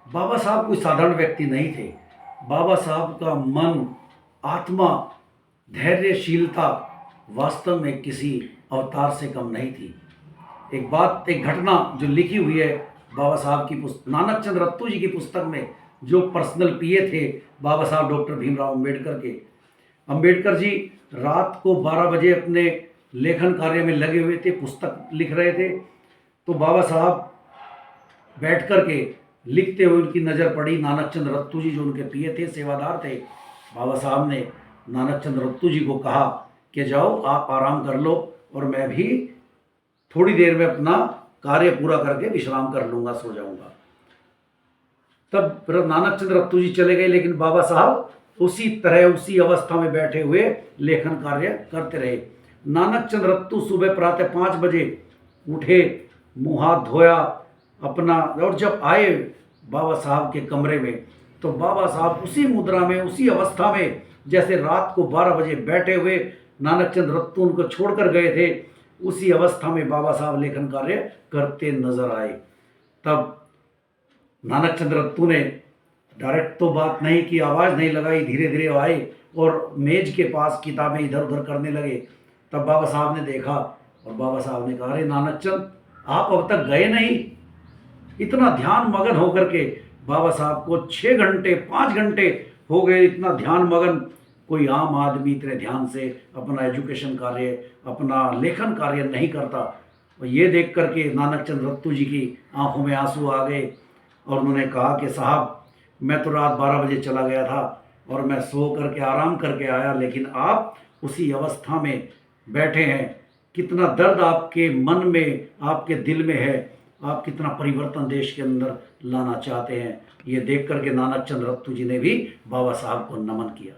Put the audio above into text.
बाबा साहब कोई साधारण व्यक्ति नहीं थे। बाबा साहब का मन, आत्मा, धैर्यशीलता वास्तव में किसी अवतार से कम नहीं थी। एक घटना जो लिखी हुई है बाबा साहब की नानक चंद रत्तू जी की पुस्तक में, जो पर्सनल पीए थे बाबा साहब डॉक्टर भीमराव अंबेडकर के। अंबेडकर जी रात को 12 बजे अपने लेखन कार्य में लगे हुए थे, पुस्तक लिख रहे थे। तो बाबा साहब बैठ कर के लिखते हुए उनकी नज़र पड़ी नानक चंद रत्तू जी, जो उनके पीए थे, सेवादार थे। बाबा साहब ने नानक चंद रत्तू जी को कहा कि जाओ आप आराम कर लो और मैं भी थोड़ी देर में अपना कार्य पूरा करके विश्राम कर लूँगा, सो जाऊँगा। तब नानक चंद रत्तू जी चले गए, लेकिन बाबा साहब उसी तरह उसी अवस्था में बैठे हुए लेखन कार्य करते रहे। नानक चंद रत्तू सुबह प्रातः 5 बजे उठे, मुँह हाथ धोया अपना, और जब आए बाबा साहब के कमरे में तो बाबा साहब उसी मुद्रा में, उसी अवस्था में जैसे रात को 12 बजे बैठे हुए नानक चंद रत्तू उनको छोड़कर गए थे, उसी अवस्था में बाबा साहब लेखन कार्य करते नजर आए। तब नानक चंद रत्तू ने डायरेक्ट तो बात नहीं की, आवाज़ नहीं लगाई, धीरे धीरे आए और मेज के पास किताबें इधर उधर करने लगे। तब बाबा साहब ने देखा और बाबा साहब ने कहा, अरे नानक चंद, आप अब तक गए नहीं। इतना ध्यान मगन होकर के बाबा साहब को 6 घंटे 5 घंटे हो गए, इतना ध्यान मगन कोई आम आदमी इतने ध्यान से अपना एजुकेशन कार्य, अपना लेखन कार्य नहीं करता। और ये देख करके नानक चंद रत्तू जी की आंखों में आंसू आ गए और उन्होंने कहा कि साहब, मैं तो रात 12 बजे चला गया था और मैं सो करके आराम करके आया, लेकिन आप उसी अवस्था में बैठे हैं। कितना दर्द आपके मन में, आपके दिल में है, आप कितना परिवर्तन देश के अंदर लाना चाहते हैं। ये देख करके नानक चंद रत्तू जी ने भी बाबा साहब को नमन किया।